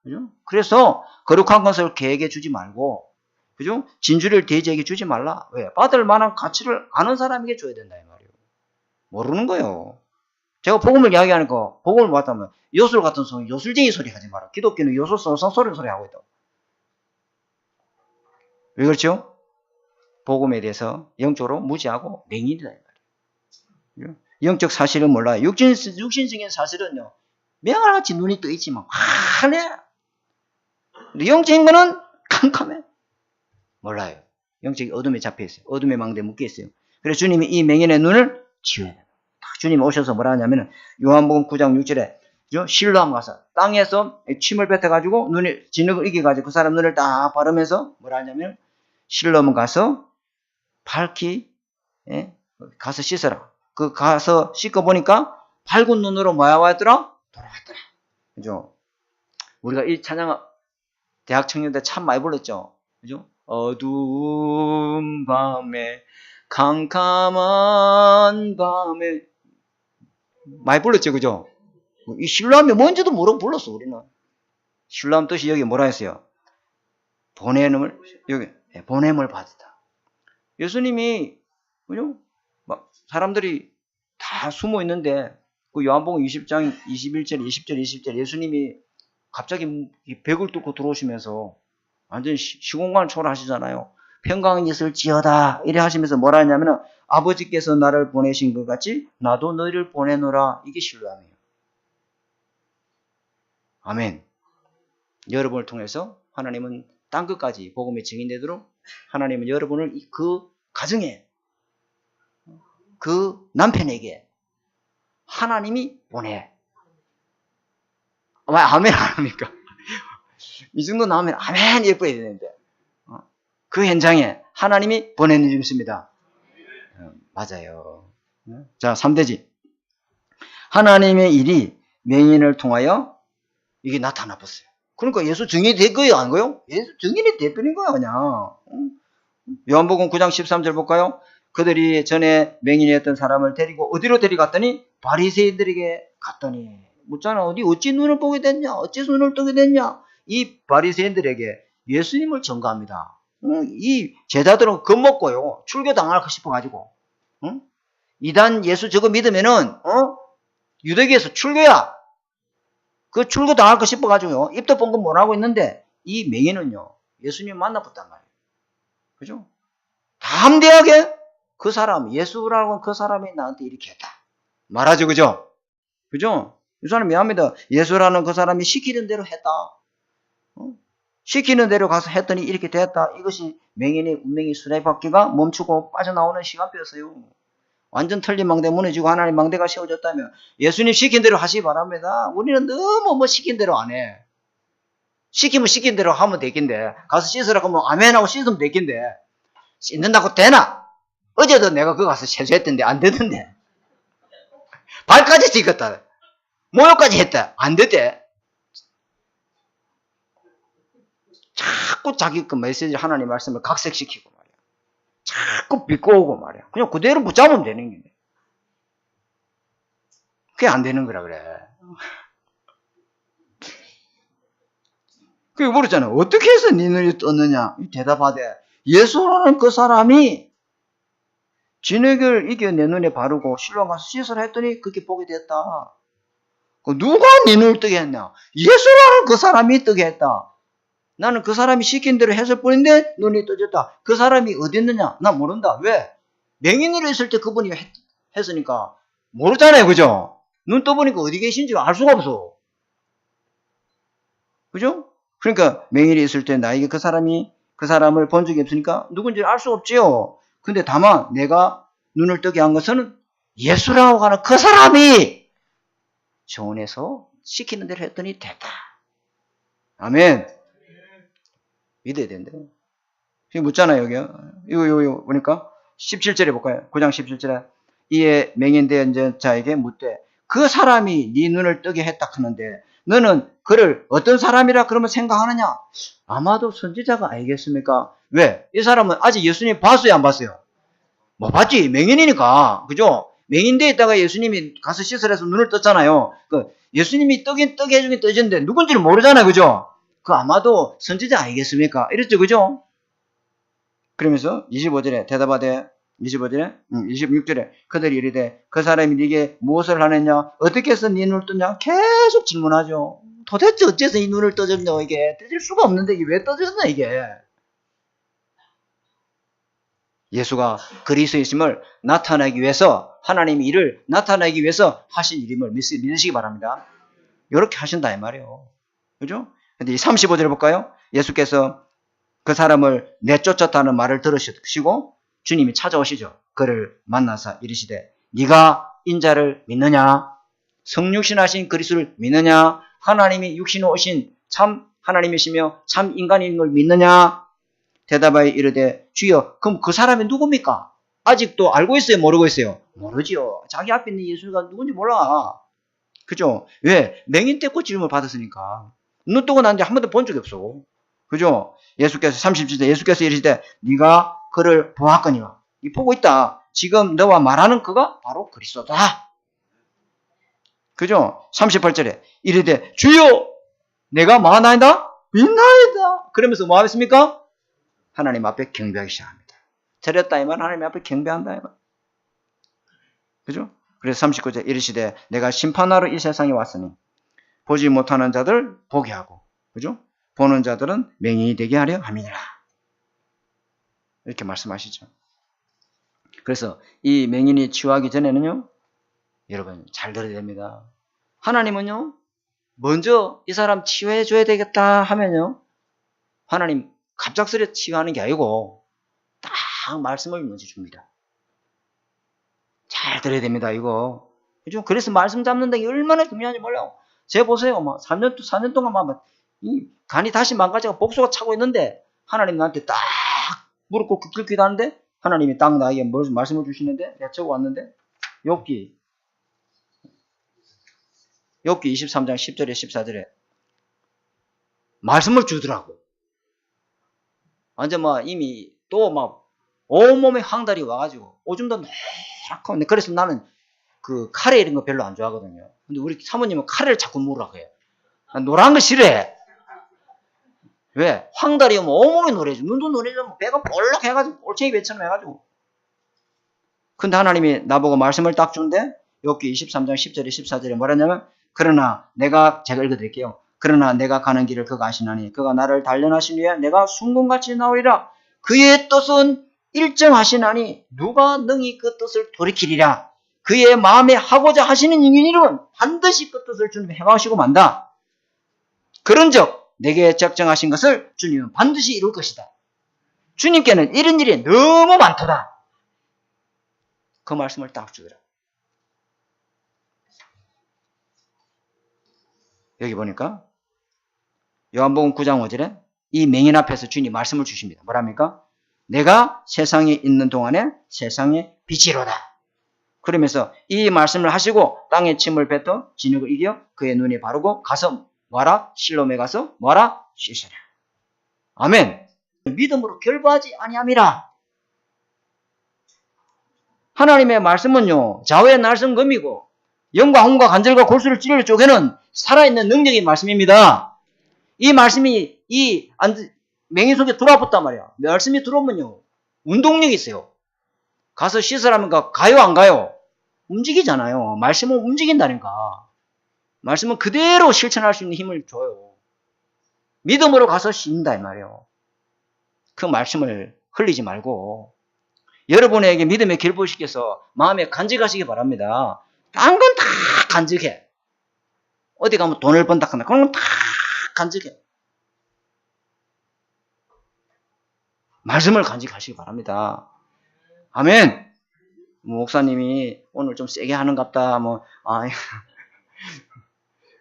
그죠? 그래서 거룩한 것을 개에게 주지 말고, 그죠? 진주를 돼지에게 주지 말라. 왜? 받을 만한 가치를 아는 사람에게 줘야 된다, 이 말이에요. 모르는 거예요. 제가 복음을 이야기하는 거, 복음을 봤다면, 요술 같은 소리, 요술쟁이 소리 하지 마라. 기독교는 요술성 소리 하고 있다. 왜 그렇죠? 복음에 대해서 영적으로 무지하고 맹인이다, 이 말이에요. 영적 사실은 몰라요. 육신적인 사실은요, 명알같이 눈이 떠 있지만, 환해. 영적인 거는 캄캄해. 몰라요. 영적인 어둠에 잡혀 있어요. 어둠의 망대에 묶여 있어요. 그래서 주님이 이 맹인의 눈을 치워야 돼요. 주님이 오셔서 뭐라 하냐면은, 요한복음 9장 6절에, 실로암 가서 땅에서 침을 뱉어가지고 눈에 진흙을 이겨가지고 그 사람 눈을 딱 바르면서 뭐라 하냐면 실로암 가서 밝히 가서 씻어라. 그 가서 씻고 보니까 밝은 눈으로 뭐야 왔더라? 돌아왔더라. 그죠? 우리가 이 찬양 대학 청년 때 참 많이 불렀죠. 그죠? 어두운 밤에 캄캄한 밤에 많이 불렀죠. 그죠? 이 신랑이 뭔지도 모르고 불렀어. 우리는. 신랑 뜻이 여기 뭐라 했어요? 보냄을 여기 보냄을 받았다. 예수님이 그죠? 막 사람들이 다 숨어 있는데 그 요한복음 20장 21절 20절 20절 예수님이 갑자기 벽을 뚫고 들어오시면서 완전 시공간을 초월하시잖아요. 평강이 있을지어다 이래 하시면서 뭐라 하냐면은 아버지께서 나를 보내신 것 같이 나도 너희를 보내노라. 이게 신뢰함이에요. 아멘. 여러분을 통해서 하나님은 땅끝까지 복음이 증인되도록 하나님은 여러분을 그 가정에 그 남편에게 하나님이 보내. 왜 아멘 안 합니까? 이 정도 나오면 아멘 예뻐야 되는데 그 현장에 하나님이 보내주십니다. 맞아요. 자, 3대지. 하나님의 일이 맹인을 통하여 이게 나타나 봤어요. 그러니까 예수 증인이 된 거예요, 안 거요? 예수 증인이 돼버린 거야, 그냥. 요한복음 9장 13절 볼까요? 그들이 전에 맹인이었던 사람을 데리고 어디로 데려갔더니 바리새인들에게 갔더니 묻잖아. 어찌 눈을 보게 됐냐? 어찌 눈을 뜨게 됐냐? 이 바리새인들에게 예수님을 전가합니다. 이 제자들은 겁먹고요. 출교당할까 싶어가지고. 이단 예수 저거 믿으면은 유대교에서 출교야. 그 출교당할까 싶어가지고요. 입도 뻥긋 못하고 있는데 이 맹인은요. 예수님 만나봤단 말이에요. 그죠? 담대하게 그 사람 예수라고 그 사람이 나한테 이렇게 했다. 말하죠. 그죠? 그죠? 이 사람 미안합니다. 예수라는 그 사람이 시키는 대로 했다. 시키는 대로 가서 했더니 이렇게 됐다. 이것이 맹인의 운명이 수레바퀴가 멈추고 빠져나오는 시간표였어요. 완전 틀린 망대 무너지고 하나님 망대가 세워졌다면 예수님 시킨 대로 하시기 바랍니다. 우리는 너무 뭐 시킨 대로 안 해. 시키면 시킨 대로 하면 되긴데 가서 씻으라고 하면 아멘하고 씻으면 되긴데 씻는다고 되나? 어제도 내가 그거 가서 세수했던데 안 되던데. 발까지 씻었다. 모욕까지 했다. 안 되대. 자꾸 자기 그 메시지 하나님 말씀을 각색시키고 말이야. 자꾸 비꼬고 말이야. 그냥 그대로 붙잡으면 되는 게. 그게 안 되는 거라 그래. 그게 물었잖아. 어떻게 해서 네 눈이 떴느냐? 대답하되 예수라는 그 사람이 진흙을 이겨 내 눈에 바르고 실로 가서 씻으라 했더니 그렇게 보게 됐다. 누가 네 눈을 뜨게 했냐? 예수라는 그 사람이 뜨게 했다. 나는 그 사람이 시킨 대로 했을 뿐인데 눈이 떠졌다. 그 사람이 어디 있느냐? 나 모른다. 왜? 맹인으로 있을 때 그분이 했으니까 모르잖아요. 그죠? 눈 떠보니까 어디 계신지 알 수가 없어. 그죠? 그러니까 맹인이 있을 때 나에게 그 사람을 본 적이 없으니까 누군지 알 수 없지요. 근데 다만 내가 눈을 뜨게 한 것은 예수라고 하는 그 사람이 정원에서 시키는 대로 했더니 됐다. 아멘. 믿어야 된대요. 이거 묻잖아요, 여기요. 이거 보니까 17절에 볼까요? 9장 17절에 이에 맹인된 자에게 묻되 그 사람이 네 눈을 뜨게 했다 하는데 너는 그를 어떤 사람이라 그러면 생각하느냐? 아마도 선지자가 아니겠습니까? 왜? 이 사람은 아직 예수님 봤어요, 안 봤어요? 뭐 봤지? 맹인이니까. 그죠? 맹인대에 있다가 예수님이 가서 씻으래서 눈을 떴잖아요. 그 예수님이 뜨게 해주긴 떠졌는데 누군지는 모르잖아요. 그죠? 그 아마도 선지자 아니겠습니까? 이랬죠. 그죠? 그러면서 25절에 대답하되 26절에 그들이 이르되 그 사람이 네게 무엇을 하느냐? 어떻게 해서 네 눈을 떴냐? 계속 질문하죠. 도대체 어째서 이 눈을 떠졌냐? 이게 떠질 수가 없는데 이게 왜 떠졌나 이게? 예수가 그리스도이심을 나타내기 위해서 하나님의 일을 나타내기 위해서 하신 일임을 믿으시기 바랍니다. 이렇게 하신다 이 말이에요. 그죠? 근데 이 35절에 볼까요? 예수께서 그 사람을 내쫓았다는 말을 들으시고 주님이 찾아오시죠. 그를 만나서 이르시되 네가 인자를 믿느냐? 성육신하신 그리스도를 믿느냐? 하나님이 육신으로 오신 참 하나님이시며 참 인간인 걸 믿느냐? 대답하여 이르되 주여 그럼 그 사람이 누굽니까? 아직도 알고 있어요? 모르고 있어요? 모르지요. 자기 앞에 있는 예수가 누군지 몰라. 그죠? 왜? 맹인 떼고 질문을 받았으니까. 눈 뜨고 났는데 한 번도 본 적이 없어. 그죠? 예수께서 37절 예수께서 이르시되 네가 그를 보았거니와. 이 보고 있다. 지금 너와 말하는 그가 바로 그리스도다. 그죠? 38절에 이르되 주여 내가 뭐하나이다? 믿나이다. 그러면서 뭐 하겠습니까? 하나님 앞에 경배하기 시작합니다. 절였다 이 말 하나님 앞에 경배한다 이 말. 그죠? 그래서 39절 이르시되 내가 심판하러 이 세상에 왔으니 보지 못하는 자들 보게 하고 그죠? 보는 자들은 맹인이 되게 하려 함이니라. 이렇게 말씀하시죠. 그래서 이 맹인이 치유하기 전에는요. 여러분 잘 들어야 됩니다. 하나님은요. 먼저 이 사람 치유해 줘야 되겠다 하면요. 하나님 갑작스레 치유하는 게 아니고 딱 말씀을 먼저 줍니다. 잘 들어야 됩니다. 이거. 그죠? 그래서 말씀 잡는 게 얼마나 중요한지 몰라요. 제 보세요. 막 4년 동안 막 이 간이 다시 망가져서 복수가 차고 있는데 하나님 나한테 딱 무릎 꿇고 기도하는데 하나님이 딱 나에게 말씀을 주시는데 내가 적어 왔는데 욥기 23장 10절에 14절에 말씀을 주더라고. 완전 막 이미 또 막 온몸에 황달이 와가지고 오줌도 노랗고 그래서 나는 그 카레 이런 거 별로 안 좋아하거든요. 근데 우리 사모님은 카레를 자꾸 먹으라고 해요. 난 노란 거 싫어해. 왜? 황달이 오면 온몸이 노래져. 눈도 노래져. 배가 볼록 해가지고 올챙이 배처럼 해가지고. 근데 하나님이 나보고 말씀을 딱 준대. 욥기 23장 10절에 14절에 뭐랬냐면 그러나 제가 읽어드릴게요. 그러나 내가 가는 길을 그가 아시나니 그가 나를 단련하신 후에 내가 순금같이 나오리라. 그의 뜻은 일정하시나니 누가 능히 그 뜻을 돌이키리라. 그의 마음에 하고자 하시는 일은 반드시 그 뜻을 주님 행하시고 만다. 그런즉 내게 적정하신 것을 주님은 반드시 이룰 것이다. 주님께는 이런 일이 너무 많도다. 그 말씀을 딱 주더라. 여기 보니까 요한복음 9장 5절에 이 맹인 앞에서 주님이 말씀을 주십니다. 뭐랍니까? 내가 세상에 있는 동안에 세상의 빛이로다. 그러면서 이 말씀을 하시고 땅에 침을 뱉어 진흙을 이겨 그의 눈이 바르고 가서 뭐하라? 실로암에 가서 뭐하라? 씻으라. 아멘. 믿음으로 결부하지 아니함이라. 하나님의 말씀은요. 좌우의 날성검이고 영과 혼과 관절과 골수를 찌를 쪽에는 살아있는 능력의 말씀입니다. 이 말씀이 이 맹인 속에 들어왔단 말이야. 말씀이 들어오면요. 운동력이 있어요. 가서 씻으라면 가요 안 가요? 움직이잖아요. 말씀은 움직인다니까. 말씀은 그대로 실천할 수 있는 힘을 줘요. 믿음으로 가서 씻는다 이 말이에요. 그 말씀을 흘리지 말고 여러분에게 믿음의 길보시켜서 마음에 간직하시기 바랍니다. 딴 건 다 간직해. 어디 가면 돈을 번다 하면 그런 건 다 간직해. 말씀을 간직하시기 바랍니다. 아멘. 목사님이 오늘 좀 세게 하는갑다.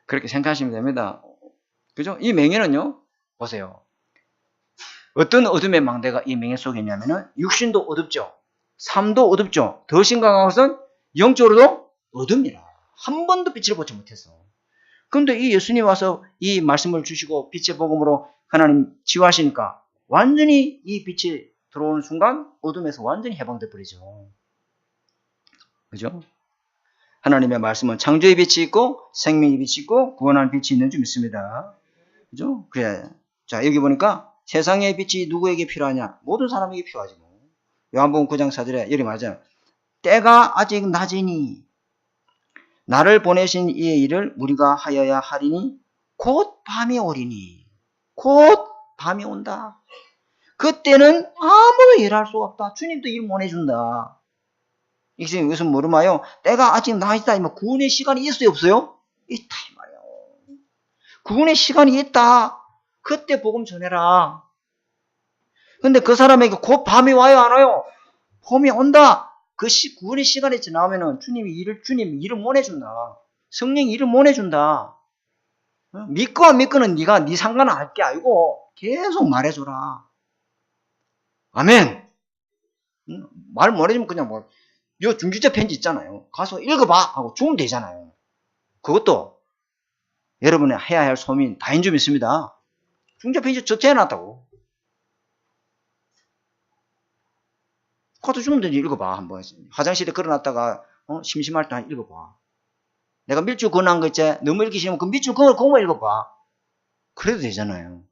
그렇게 생각하시면 됩니다. 그죠? 이 맹인은요, 보세요. 어떤 어둠의 망대가 이 맹인 속에 있냐면은, 육신도 어둡죠. 삶도 어둡죠. 더 심각한 것은 영적으로도 어둡니다. 한 번도 빛을 보지 못해서. 그런데 이 예수님 와서 이 말씀을 주시고 빛의 복음으로 하나님 치유하시니까 완전히 이 빛이 들어오는 순간 어둠에서 완전히 해방돼 버리죠. 그죠? 하나님의 말씀은 창조의 빛이 있고 생명의 빛이 있고 구원하는 빛이 있는 줄 믿습니다. 그죠? 그래. 자, 여기 보니까 세상의 빛이 누구에게 필요하냐? 모든 사람에게 필요하지 뭐. 요한복음 9장 4절에 여기 맞아요. 때가 아직 낮으니 나를 보내신 이의 일을 우리가 하여야 하리니 곧 밤이 오리니 곧 밤이 온다. 그때는 아무도 일할 수가 없다. 주님도 일 못 해준다. 이것은 무슨 모르마요? 때가 아직 나있다. 구원의 시간이 있어요, 없어요? 있다 이 말이에요. 구원의 시간이 있다. 그때 복음 전해라. 근데 그 사람에게 곧 밤이 와요, 안 와요? 봄이 온다. 구원의 시간이 지나면은 주님이 일을 못 해준다. 성령이 일을 못 해준다. 믿고 안 믿고는 네가 네 상관은 할 게 아니고 계속 말해줘라. 아멘. 말 못해주면 그냥 뭐, 요 중지자 편지 있잖아요. 가서 읽어봐 하고 주면 되잖아요. 그것도 여러분이 해야 할 소민 다인 좀 있습니다. 중지자 편지 접수해놨다고. 카드 주면 되지. 읽어봐 한번. 화장실에 걸어놨다가 심심할 때 읽어봐. 내가 밑줄 그어놓은 거 있지? 너무 읽기 싫으면 그 밑줄 그거만 읽어봐. 그래도 되잖아요.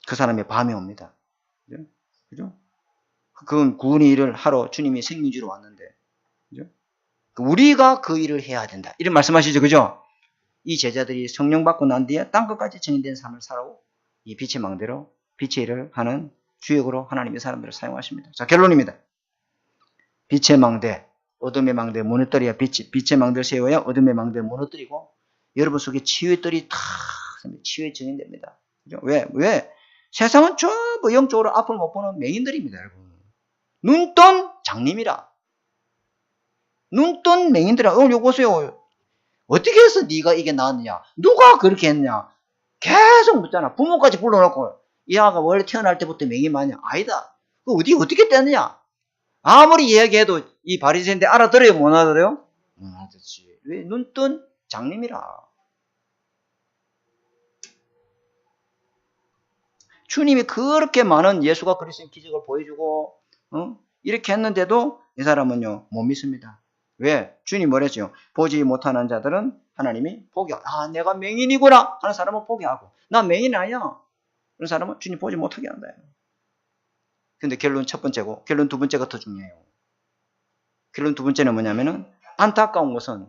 그 사람의 밤이 옵니다. 그죠? 그죠? 그건 구원의 일을 하러 주님이 생명주로 왔는데, 그죠? 우리가 그 일을 해야 된다. 이런 말씀하시죠. 그죠? 이 제자들이 성령 받고 난 뒤에 땅끝까지 정인된 삶을 살아고 이 빛의 망대로 빛의 일을 하는 주역으로 하나님의 사람들을 사용하십니다. 자, 결론입니다. 빛의 망대, 어둠의 망대 무너뜨려야 빛의 망대를 세워야 어둠의 망대를 무너뜨리고 여러분 속에 치유의 뜰이 탁 치유의 정인됩니다. 그죠? 왜? 세상은 전부 영적으로 앞을 못 보는 맹인들입니다, 여러분. 눈뜬 장님이라. 눈뜬 맹인들아. 요거 보세요. 어떻게 해서 네가 이게 나왔느냐? 누가 그렇게 했냐? 계속 묻잖아. 부모까지 불러놓고 이 아가 원래 태어날 때부터 맹인 맞냐? 아니다. 그 어떻게 뗐느냐? 아무리 이야기해도 이 바리새인데 알아들어요? 못 알아들어요? 못 알아듣지. 왜? 눈뜬 장님이라. 주님이 그렇게 많은 예수가 그리스도의 기적을 보여주고 이렇게 했는데도 이 사람은요 못 믿습니다. 왜? 주님이 뭐랬죠? 보지 못하는 자들은 하나님이 포기하고 내가 맹인이구나 하는 사람은 포기하고 나 맹인 아니야. 그런 사람은 주님 보지 못하게 한다. 근데 결론 첫 번째고 결론 두 번째가 더 중요해요. 결론 두 번째는 뭐냐면은 안타까운 것은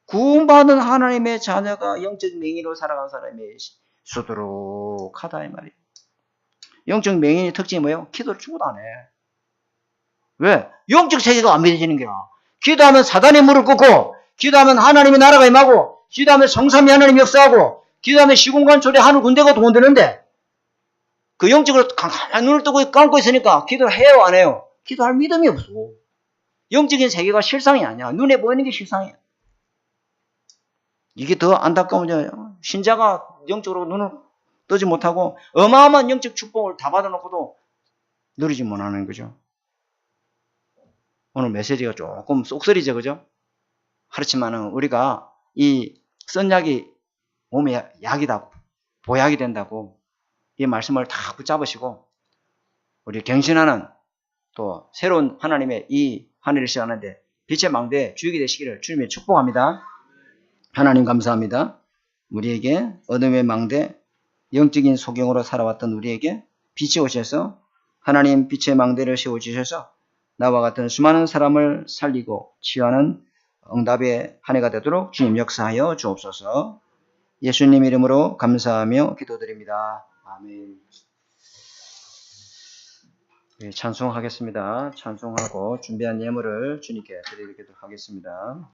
구원받은 하나님의 자녀가 영적 맹인으로 살아간 사람이 수두룩하다 이 말이에요. 영적 맹인의 특징이 뭐예요? 기도를 죽어도 안 해. 왜? 영적 세계가 안 믿어지는 거야. 기도하면 사단의 물을 끊고, 기도하면 하나님의 나라가 임하고, 기도하면 성삼위 하나님 역사하고, 기도하면 시공간 초대 하늘 군대가 동원되는데, 그 영적으로 강한 눈을 뜨고 감고 있으니까 기도를 해요, 안 해요? 기도할 믿음이 없어. 영적인 세계가 실상이 아니야. 눈에 보이는 게 실상이야. 이게 더 안타까운 거예요. 신자가 영적으로 눈을 뜨지 못하고 어마어마한 영적 축복을 다 받아놓고도 누리지 못하는 거죠. 오늘 메시지가 조금 쏙소리죠, 그죠? 그렇지만은 우리가 이 선약이 몸의 약이다, 보약이 된다고 이 말씀을 다 붙잡으시고 우리 경신하는 또 새로운 하나님의 이 한 해를 시작하는데 빛의 망대에 주역이 되시기를 주님의 축복합니다. 하나님 감사합니다. 우리에게 어둠의 망대, 영적인 소경으로 살아왔던 우리에게 빛이 오셔서 하나님 빛의 망대를 세워주셔서 나와 같은 수많은 사람을 살리고 치유하는 응답의 한 해가 되도록 주님 역사하여 주옵소서. 예수님 이름으로 감사하며 기도드립니다. 아멘. 네, 찬송하겠습니다. 찬송하고 준비한 예물을 주님께 드리도록 하겠습니다.